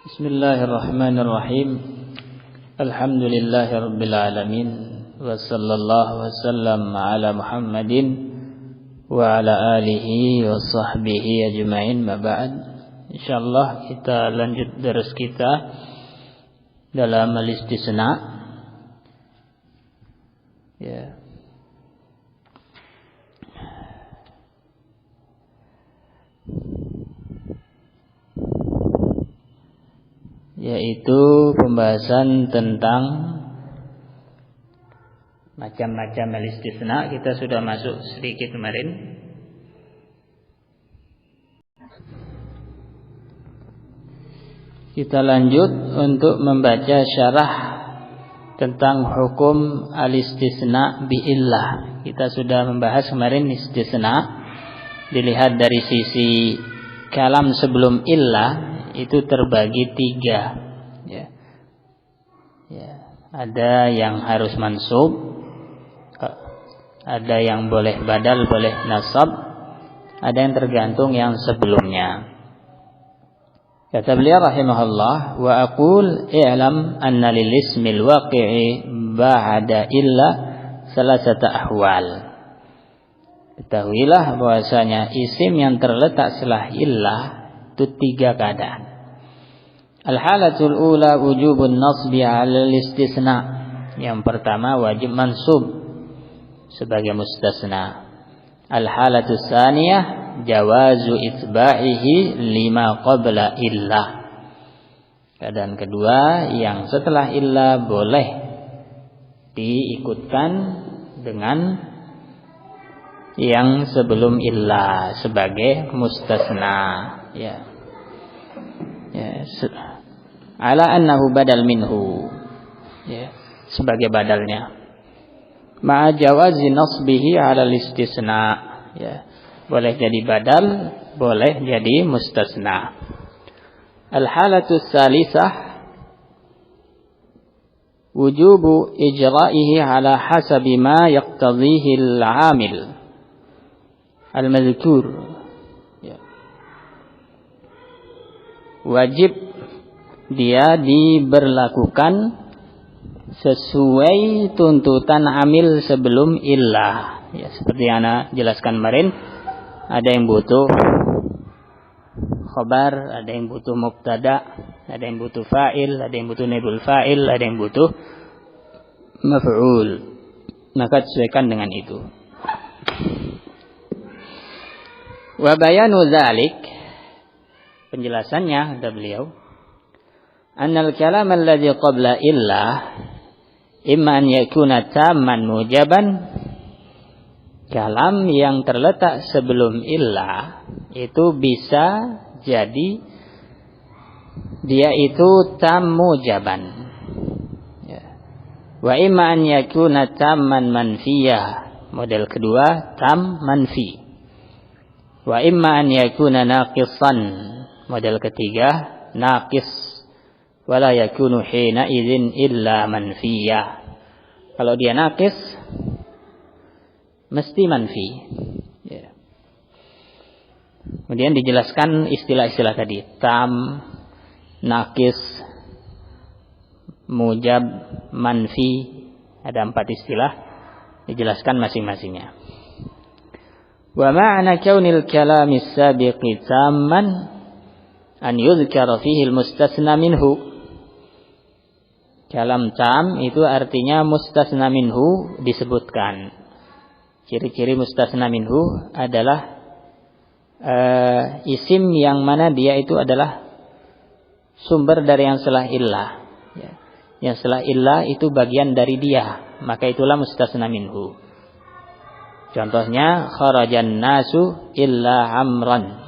Bismillahirrahmanirrahim. Alhamdulillahirabbil alamin wa sallallahu wasallam ala Muhammadin wa ala alihi wa sahbihi ajma'in. Ma ba'd. Insyaallah kita lanjut dars kita dalam al-istisna. Ya. Yaitu pembahasan tentang macam-macam al-istisna. Kita sudah masuk sedikit kemarin. Kita lanjut untuk membaca syarah tentang hukum al-istisna bi'illah. Kita sudah membahas kemarin istisna dilihat dari sisi kalam sebelum illah itu terbagi 3 ya. Ada yang harus mansub, ada yang boleh badal, boleh nasab, ada yang tergantung yang sebelumnya. Kata beliau rahimahullah, wa aqul i'lam anna lil ismil waqi'i ba'da illa salasata ahwal. Ketahuilah bahwasanya isim yang terletak setelah illah itu 3 keadaan. Al-halatul ula wujubun nasbi 'alal istisna. Yang pertama wajib mansub sebagai mustasna. Al-halatus tsaniyah jawazu itba'ihi lima qabla illah. Keadaan kedua yang setelah illah boleh diikutkan dengan yang sebelum illah sebagai mustasna. Ya, ala annahu badal minhu, ya, sebagai badalnya. Ma'a jawazi nasbihi ala istisna, ya, boleh jadi badal, boleh jadi mustasna. Al-halatu tsalisah wujubu ijra'ihi ala hasabi ma yaqtadhihi al-'amil al-madhkur. Wajib dia diberlakukan sesuai tuntutan amil sebelum illah. Ya, seperti yang ana jelaskan kemarin, ada yang butuh khabar, ada yang butuh mubtada, ada yang butuh fa'il, ada yang butuh naibul fa'il, ada yang butuh maf'ul. Maka sesuaikan dengan itu. Wa bayanu dzalik, penjelasannya kata beliau, annal kalam alladhi qabla illah imma an yakuna tamman mujaban. Kalam yang terletak sebelum illah itu bisa jadi dia itu tam mujaban, ya. Wa imma an yakuna tamman manfiyah. Model kedua tam manfi. Wa imma an yakuna naqisan. Model ketiga naqis, wala yakunu hina idzin illa manfiyah. Kalau dia naqis mesti manfi, ya. Kemudian dijelaskan istilah-istilah tadi, tam, naqis, mujab, manfi, ada 4 istilah, dijelaskan masing-masingnya. Wa ma'na kaunil kalamis sabiqi tamman an yuzkara fihi al-mustasna minhu. Kalam tam itu artinya mustasna minhu disebutkan. Ciri-ciri mustasna minhu adalah isim yang mana dia itu adalah sumber dari yang setelah illah, ya. Yang setelah illah itu bagian dari dia, maka itulah mustasna minhu. Contohnya kharajan nasu illa amran.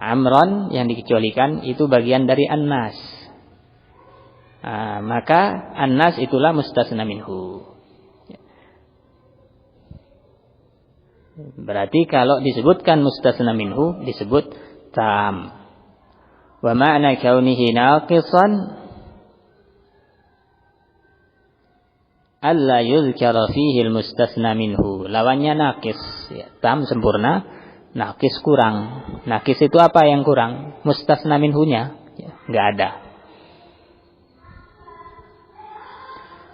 Amron yang dikecualikan itu bagian dari annas. Maka annas itulah mustasna minhu. Berarti kalau disebutkan mustasna minhu disebut tam. Wa ma'na kaunihi naqisan alla yuzkara fihi al-mustasna minhu. Lawannya naqis, ya. Tam sempurna, naqis kurang. Naqis itu apa yang kurang? Mustasna minhunya, ya. enggak ada.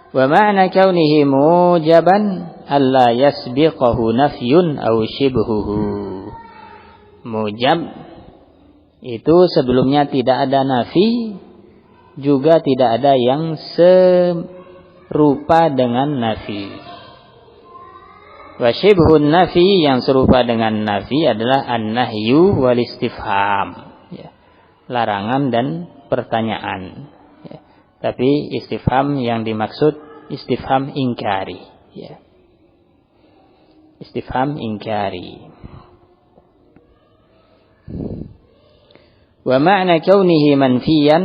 Wa ma'na kaunihi mujaban alla yasbiqahu nafyun aw shibhuhu. Mujab itu sebelumnya tidak ada nafi, juga tidak ada yang serupa dengan nafi. Wa shibhun nafi, yang serupa dengan nafi adalah an-nahyu wal istifham, ya, larangan dan pertanyaan. Ya. Tapi istifham yang dimaksud istifham ingkari, ya. Istifham ingkari. Wa ma'na kaunihi manfiyan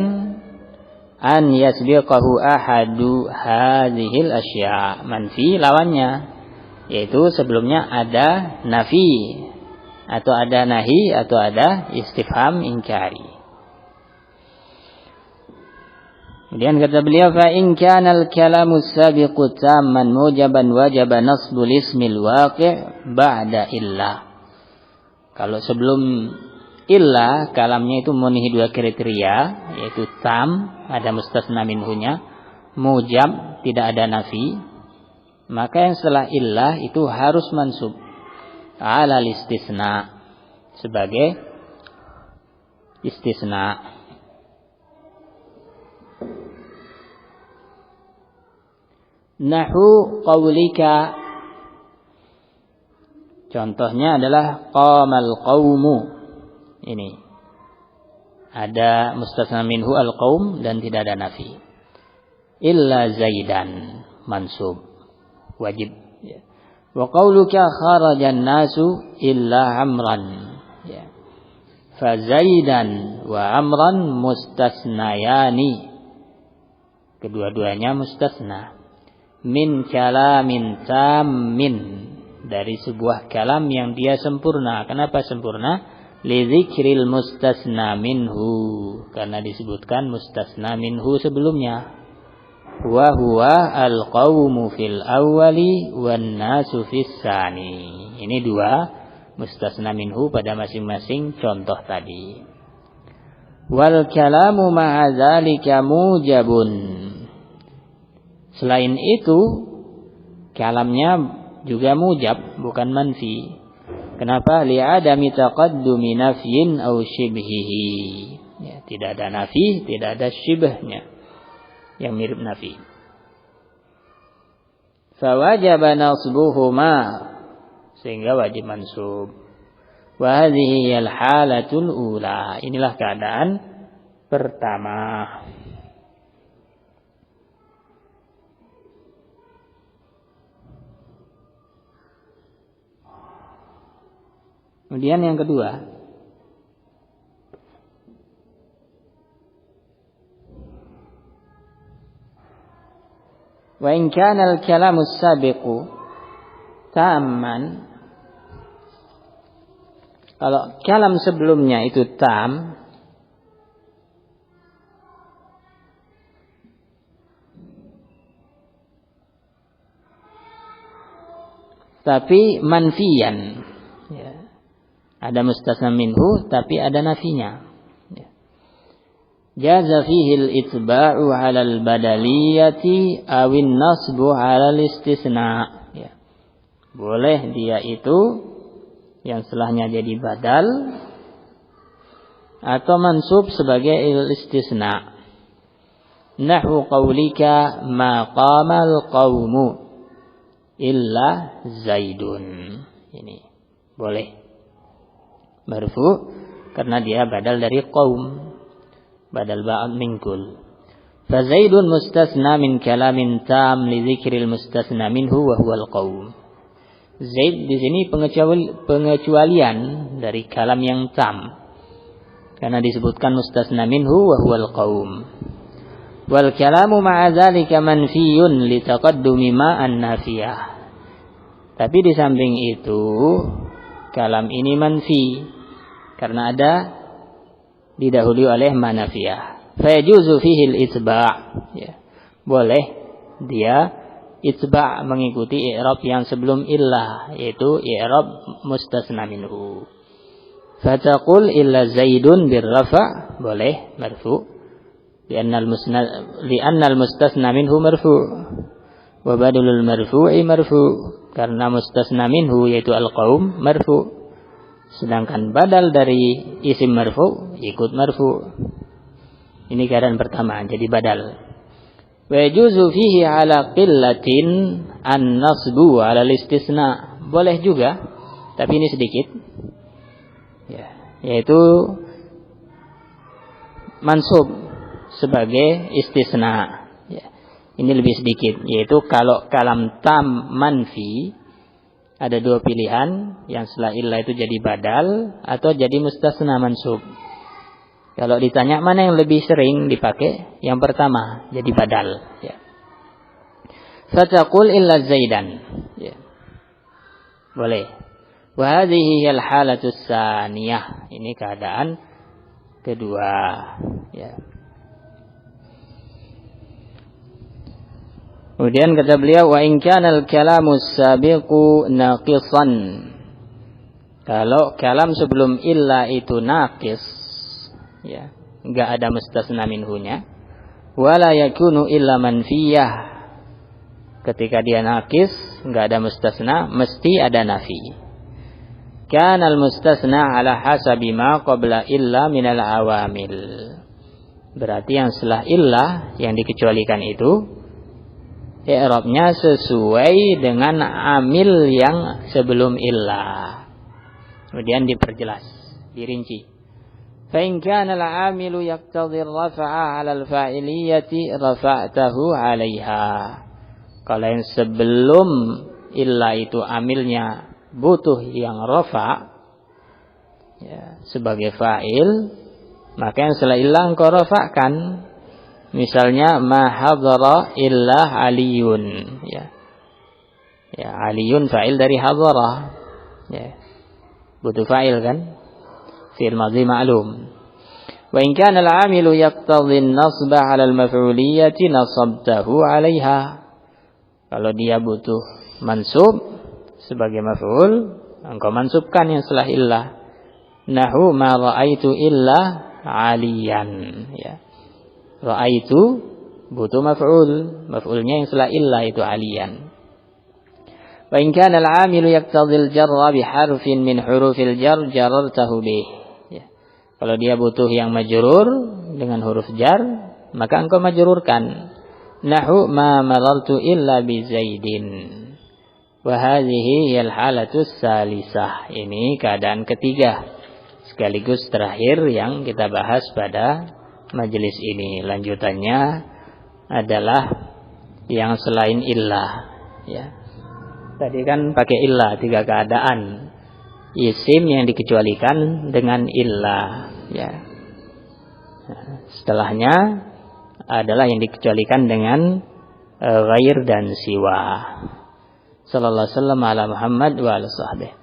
an yasbiqahu ahadu hadhil asya'. Manfi lawannya, yaitu sebelumnya ada nafi atau ada nahi atau ada istifham ingkari. Kemudian kata beliau, fa in kana al-kalamu sabiqu tamman mujaban wajaba nasbul ismil waqi' ba'da illa. Kalau sebelum illa kalamnya itu memenuhi dua kriteria, yaitu tam, ada mustasna minhunya, mujab, tidak ada nafi, maka yang setelah illah itu harus mansub ala istisna, sebagai istisna. Nahu qaulika, contohnya adalah qamal qaumu. Ini ada mustasna minhu al-qaum dan tidak ada nafi. Illa zaidan, mansub, wajib, ya. Wa qauluka kharajan nasu illa amran, ya. Fa zaidan wa amran mustasnayani, kedua-duanya mustasna. Min kalamin tammin, dari sebuah kalam yang dia sempurna. Kenapa sempurna? Lidzikril mustasna minhu, karena disebutkan mustasna minhu sebelumnya. Wa huwa al-qawmu fil awwali wan nasu fis tsani. Ini dua mustasna minhu pada masing-masing contoh tadi. Wal kalamu ma'a dzalika mujabun. Selain itu, kalamnya juga mujab, bukan manfi. Kenapa? Li'adami taqaddumi nafyin aw shibhihi. Ya, tidak ada nafi, tidak ada shibhnya yang mirip nafi. Fa wajaba nasbuhuma, sehingga wajib mansub. Wa hadhihi al-halatul ula. Inilah keadaan pertama. Kemudian yang kedua, wa in kana al-kalamu as-sabiqu tamman, kalau kalam sebelumnya itu tam, tapi manfiyan, ya. Ada mustasna minhu tapi ada nafinya. Jaza fihi al-itba'u 'ala al-badaliyati awin nasbu 'ala al-istisna. Ya. Boleh dia itu yang setelahnya jadi badal atau mansub sebagai istisna. Nahwu qaulika ma qamal qaumu illa zaidun. Ini boleh marfu karena dia badal dari qaum, badal ba'd minkul. Fa zaidun mustasna min kalamin tam li dzikril mustasna minhu wa huwa al-qaum. Zaid di sini pengecualian dari kalam yang tam, karena disebutkan mustasna minhu wa huwa al-qaum. Wal kalamu ma'a dzalika manfiyun li taqaddumi ma'an nafiyah. Tapi di samping itu kalam ini manfi karena ada didahului oleh manafiyah. Fa yajuzu fihi al-itba', ya. Boleh dia itba' mengikuti i'rab yang sebelum illah, yaitu i'rab mustasna minhu. Fa taqul illa zaidun bir rafa', boleh marfu. li'annal mustasna minhu marfu' wa badalul marfu'i marfu'. Karena mustasna minhu yaitu al-qaum marfu', sedangkan badal dari isim marfu' ikut marfu'. Ini keadaan pertama, jadi badal. Wa yajuzu fihi ala qillatin an-nasbu ala al-istisna. Boleh juga, tapi ini sedikit. Ya, yaitu mansub sebagai istisna. Ya. Ini lebih sedikit, yaitu kalau kalam tam manfi ada dua pilihan, yang setelah illah itu jadi badal atau jadi mustasna mansub. Kalau ditanya mana yang lebih sering dipakai, yang pertama jadi badal. Ya. Fataqul illa zaidan. Ya. Boleh. Wa hadhihi al halatus tsaniyah. Ini keadaan kedua. Ya. Kemudian kata beliau, wa in kana al-kalamu sabiqu naqisan. Kalau kalam sebelum illa itu naqis, ya, enggak ada mustasna minhunya, wala yakunu illa manfiyah. Ketika dia naqis, enggak ada mustasna, mesti ada nafi. Kana al-mustasna ala hasabi ma qabla illa minal awamil. Berarti yang setelah illah yang dikecualikan itu i'rabnya sesuai dengan amil yang sebelum illah. Kemudian diperjelas, dirinci. Fa in kana al-'amilu yaqtadhi ar-raf'a 'ala al-fa'iliyyati rafa'tahu 'alayha. Kalau yang sebelum illah itu amilnya butuh yang rafa', ya, sebagai fa'il, maka yang setelah illah engkau rafa'kan. Misalnya ma hadara illa aliyun, ya. Ya, aliyun fa'il dari hadara. Ya. Butuh fa'il kan? Fi'il madhi ma'lum. Wa in kana al-'amilu yaqtadhi an-nasba 'ala al-maf'uliyyati nasabtahu 'alayha. Kalau dia butuh mansub sebagai maf'ul, engkau mansubkan yang setelah illah. Nahu ma ra'aitu illa 'aliyan, ya. Ra'aitu butuh maf'ul, maf'ulnya yang setelah illah itu aliyan. Wa in kana al-'amilu yaqtadhi al-jarra bi harfin min hurufil jar jarartahu bih. Ya. Kalau dia butuh yang majrur dengan huruf jar, maka engkau majrurkan. Nahu ma marartu illa bi Zaidin. Wa hadhihi hiyal halatu tsalisah. Ini keadaan ketiga sekaligus terakhir yang kita bahas pada majelis ini. Lanjutannya adalah yang selain illah, ya. Tadi kan pakai illah, 3 keadaan. Isim yang dikecualikan dengan illah, ya. Setelahnya adalah yang dikecualikan dengan ghair dan siwa. Sallallahu alaihi wasallam ala Muhammad wa ala sahbihi.